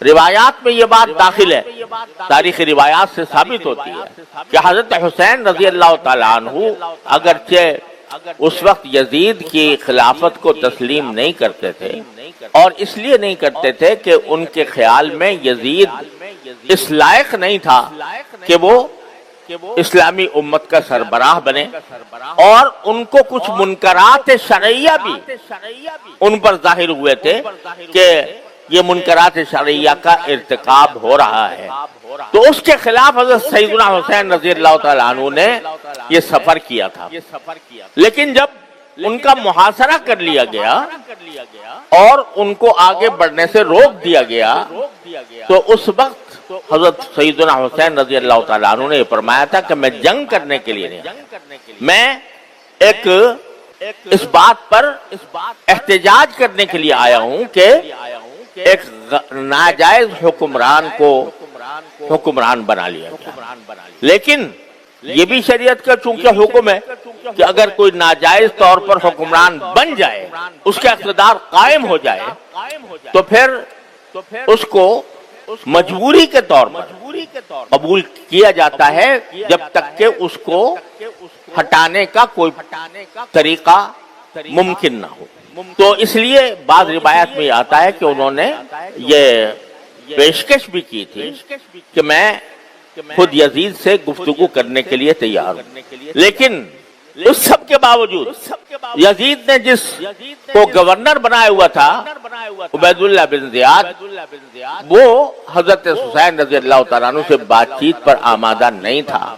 روایات میں یہ بات داخل ہے، تاریخی روایات سے ثابت ہوتی ہے کہ حضرت حسین رضی اللہ تعالیٰ عنہ اگرچہ اس وقت یزید کی خلافت کو تسلیم نہیں کرتے تھے، اور اس لیے نہیں کرتے تھے کہ ان کے خیال میں یزید اس لائق نہیں تھا کہ وہ اسلامی امت کا سربراہ بنے، اور ان کو کچھ منکرات شرعیہ بھی ان پر ظاہر ہوئے تھے کہ یہ منکرات شرعیہ کا ارتکاب ہو رہا ہے، تو اس کے خلاف حضرت سیدنا حسین رضی اللہ تعالیٰ عنہ نے یہ سفر کیا تھا۔ لیکن جب ان کا محاصرہ کر لیا گیا اور ان کو آگے بڑھنے سے روک دیا گیا، تو اس وقت حضرت سیدنا حسین رضی اللہ تعالیٰ عنہ نے یہ فرمایا تھا کہ میں جنگ کرنے کے لیے نہیں، میں ایک اس بات پر احتجاج کرنے کے لیے آیا ہوں کہ ایک ناجائز حکمران کو حکمران بنا لیا گیا۔ لیکن یہ بھی شریعت کا چونکہ حکم ہے کہ اگر کوئی ناجائز طور پر حکمران بن جائے، اس کا اقتدار قائم ہو جائے، تو پھر اس کو مجبوری کے طور پر قبول کیا جاتا ہے جب تک کہ اس کو ہٹانے کا کوئی طریقہ ممکن نہ ہو۔ تو اس لیے بعض روایات میں آتا ہے کہ انہوں نے یہ پیشکش بھی کی تھی کہ میں خود یزید سے گفتگو کرنے کے لیے تیار ہوں، لیکن اس سب کے باوجود یزید نے جس کو گورنر بنایا ہوا تھا عبید اللہ بن زیاد، وہ حضرت حسین رضی اللہ تعالیٰ عنہ سے بات چیت پر آمادہ نہیں تھا،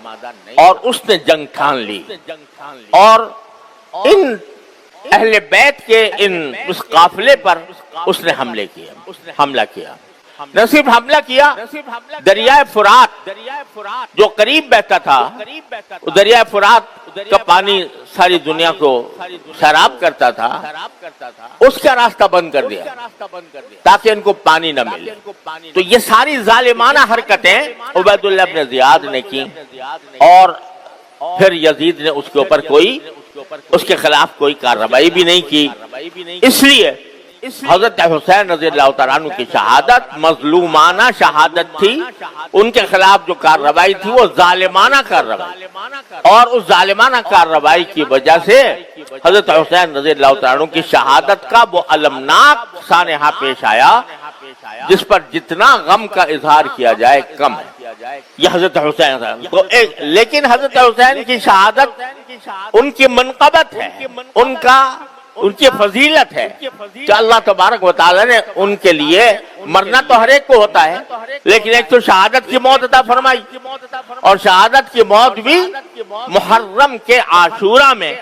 اور اس نے جنگ ٹھان لی، اور ان اہل بیت کے اس قافلے پر اس نے حملہ کیا۔ نہ صرف حملہ کیا، دریائے فرات جو قریب بہتا تھا، دریائے فرات کا پانی ساری دنیا کو سیراب کرتا تھا، اس کا راستہ بند کر دیا تاکہ ان کو پانی نہ ملے۔ تو یہ ساری ظالمانہ حرکتیں عبید اللہ بن زیاد نے کی، اور پھر یزید نے اس کے اوپر اس کے خلاف کوئی کارروائی بھی نہیں کی۔ اس لیے حضرت حسین رضی اللہ تعالیٰ عنہ کی شہادت مظلومانہ شہادت تھی، ان کے خلاف جو کارروائی تھی وہ ظالمانہ کارروائی، اور اس ظالمانہ کارروائی کی وجہ سے حضرت حسین رضی اللہ تعالیٰ عنہ کی شہادت کا وہ المناک سانحہ پیش آیا جس پر جتنا غم کا اظہار کیا جائے کم ہے۔ یہ حضرت حسین تو لیکن حضرت حسین کی شہادت ان کی منقبت ہے، ان کی فضیلت ہے کہ اللہ تبارک و تعالی نے ان کے لیے مرنا تو ہر ایک کو ہوتا ہے، لیکن ایک تو شہادت کی موت عطا فرمائی، اور شہادت کی موت بھی محرم کے عاشورہ میں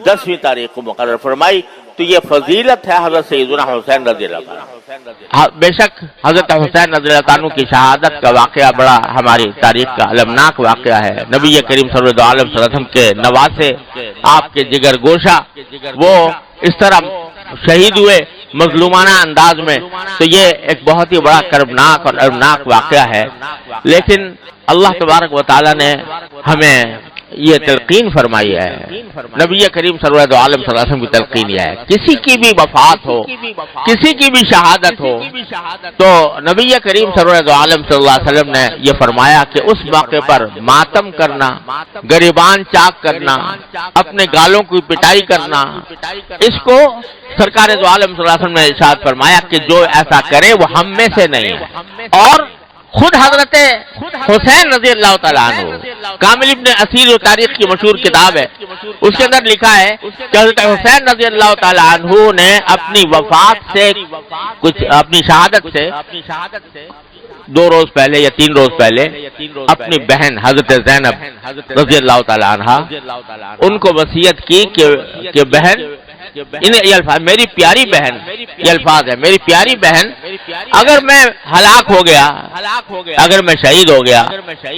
10ویں تاریخ کو مقرر فرمائی۔ تو یہ فضیلت ہے حضرت سیدنا حسین رضی اللہ عنہ۔ بے شک حضرت حسین رضی اللہ عنہ کی شہادت کا واقعہ بڑا ہماری تاریخ کا المناک واقعہ ہے۔ نبی کریم صلی اللہ علیہ وسلم کے نواسے، آپ کے جگر گوشہ، وہ اس طرح شہید ہوئے مظلومانہ انداز میں، تو یہ ایک بہت ہی بڑا کربناک اور المناک واقعہ ہے۔ لیکن اللہ تبارک و تعالی نے ہمیں یہ تلقین فرمائی ہے، نبی کریم صلی اللہ علیہ وسلم کی تلقین یہ ہے، کسی کی بھی وفات ہو، کسی کی بھی شہادت ہو، تو نبی کریم صلی اللہ علیہ وسلم نے یہ فرمایا کہ اس موقع پر ماتم کرنا، گریبان چاک کرنا، اپنے گالوں کی پٹائی کرنا، اس کو سرکار دو عالم صلی اللہ علیہ وسلم نے ارشاد فرمایا کہ جو ایسا کرے وہ ہم میں سے نہیں ہے۔ اور خود حضرت حسین رضی اللہ تعالیٰ عنہ، کامل ابن اسیر و تاریخ کی مشہور کتاب ہے، اس کے اندر لکھا ہے کہ حضرت حسین رضی اللہ تعالیٰ عنہ نے اپنی وفات سے اپنی شہادت سے 2 روز پہلے یا 3 روز پہلے اپنی بہن حضرت زینب رضی اللہ تعالیٰ عنہ ان کو وصیت کی کہ بہن، یہ الفاظ میری پیاری بہن، یہ الفاظ ہے میری پیاری بہن، اگر میں ہلاک ہو گیا، اگر میں شہید ہو گیا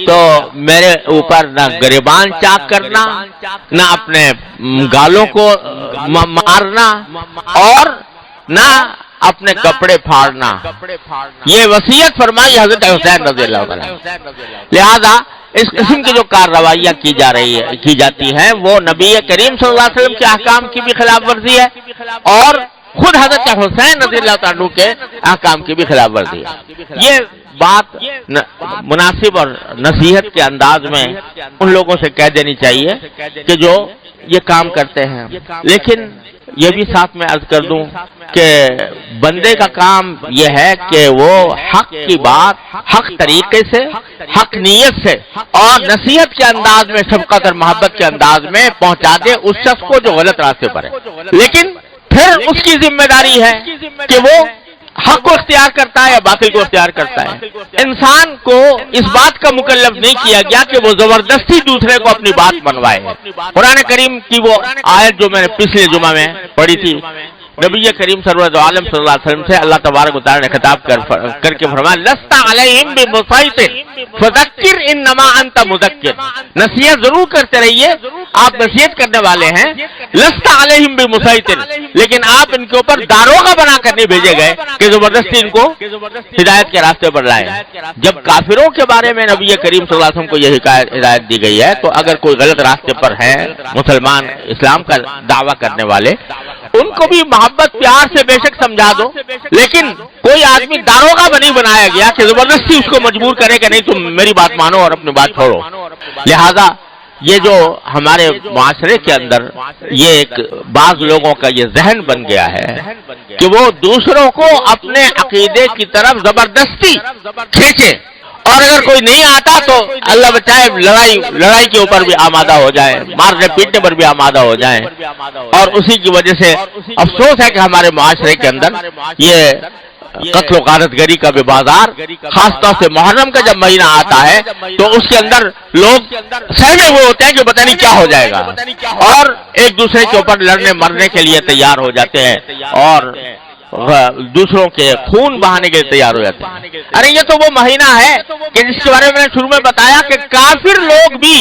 تو میرے اوپر نہ گریبان چاک کرنا، نہ اپنے گالوں کو مارنا، اور نہ اپنے کپڑے پھاڑنا، یہ وصیت فرمائی حضرت حسین رضی اللہ عنہ۔ لہذا اس قسم کی جو کارروائیاں کی جاتی ہیں وہ نبی کریم صلی اللہ علیہ وسلم کے احکام کی بھی خلاف ورزی ہے، اور خود حضرت حسین رضی اللہ تعالیٰ عنہ کے احکام کی بھی خلاف ورزی ہے۔ یہ بات مناسب اور نصیحت کے انداز میں ان لوگوں سے کہہ دینی چاہیے کہ جو یہ کام کرتے ہیں، لیکن یہ بھی ساتھ میں عرض کر دوں کہ بندے کا کام یہ ہے کہ وہ حق کی بات حق طریقے سے، حق نیت سے اور نصیحت کے انداز میں، شفقت اور محبت کے انداز میں پہنچا دے اس شخص کو جو غلط راستے پر ہے، لیکن پھر اس کی ذمہ داری ہے کہ وہ حق کو اختیار کرتا ہے یا باطل کو اختیار کرتا ہے۔ انسان کو اس بات کا مکلف نہیں کیا گیا کہ وہ زبردستی دوسرے کو اپنی بات منوائے۔ قرآن کریم کی وہ آیت جو میں نے پچھلے جمعہ میں پڑھی تھی، نبی کریم سرور عالم صلی اللہ علیہ وسلم سے اللہ تبارک و تعالی نے خطاب کر کے فرمایا لست علیہم بمسیطر فذکر انما انت مذکر، نصیحت ضرور کرتے رہیے، آپ نصیحت کرنے والے ہیں، لست علیہم بمسیطر، لیکن آپ ان کے اوپر داروغہ بنا کر نہیں بھیجے گئے کہ زبردستی ان کو ہدایت کے راستے پر لائیں۔ جب کافروں کے بارے میں نبی کریم صلی اللہ علیہ وسلم کو یہ ہدایت دی گئی ہے تو اگر کوئی غلط راستے پر ہے، مسلمان اسلام کا دعویٰ کرنے والے، ان کو بھی محبت پیار سے بے شک سمجھا دو، لیکن کوئی آدمی داروغہ نہیں بنایا گیا کہ زبردستی اس کو مجبور کرے کہ نہیں تم میری بات مانو اور اپنی بات چھوڑو۔ لہذا یہ جو ہمارے معاشرے کے اندر یہ ایک بعض لوگوں کا یہ ذہن بن گیا ہے کہ وہ دوسروں کو اپنے عقیدے کی طرف زبردستی کھینچے، اور اگر کوئی نہیں آتا تو اللہ بچائے لڑائی کے اوپر بھی آمادہ ہو جائے، مارنے پیٹنے پر بھی آمادہ ہو جائیں، اور اسی کی وجہ سے افسوس ہے کہ ہمارے معاشرے کے اندر یہ قتل و غارت گری کا بھی بازار، خاص طور سے محرم کا جب مہینہ آتا ہے تو اس کے اندر لوگ سہمے ہوئے ہوتے ہیں کہ پتہ نہیں کیا ہو جائے گا، اور ایک دوسرے کے اوپر لڑنے مرنے کے لیے تیار ہو جاتے ہیں اور دوسروں کے خون بہانے کے لیے تیار ہو جاتے ہیں۔ ارے یہ تو وہ مہینہ ہے کہ جس کے بارے میں نے شروع میں بتایا کہ کافر لوگ بھی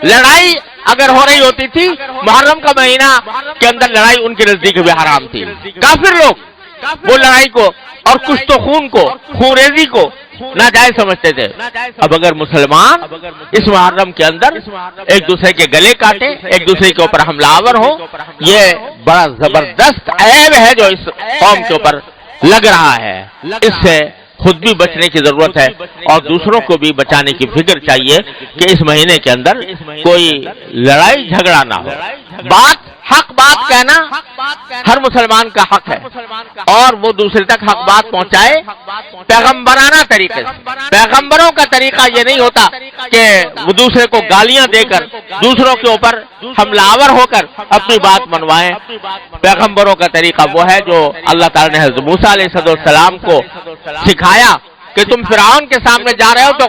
لڑائی اگر ہو رہی ہوتی تھی، محرم کا مہینہ کے اندر لڑائی ان کے نزدیک بھی حرام تھی۔ کافر لوگ وہ لڑائی کو اور کشت و خون کو، خون ریزی کو ناجائز سمجھتے تھے۔ اب اگر مسلمان اس محرم کے اندر ایک دوسرے کے گلے کاٹے، ایک دوسرے کے اوپر حملہ آور ہو، یہ بڑا زبردست عیب ہے جو اس قوم کے اوپر لگ رہا ہے۔ اس سے خود بھی بچنے کی ضرورت ہے اور دوسروں کو بھی بچانے کی فکر چاہیے کہ اس مہینے کے اندر کوئی لڑائی جھگڑا نہ ہو۔ حق بات کہنا ہر مسلمان کا حق ہے، اور وہ دوسرے تک حق بات پہنچائے پیغمبرانہ طریقے سے۔ پیغمبروں کا طریقہ یہ نہیں ہوتا کہ وہ دوسرے کو گالیاں دے کر، دوسروں کے اوپر حملہ آور ہو کر اپنی بات منوائیں۔ پیغمبروں کا طریقہ وہ ہے جو اللہ تعالی نے حضرت موسیٰ علیہ السلام کو سکھایا کہ تم فرعون کے سامنے جا رہے ہو تو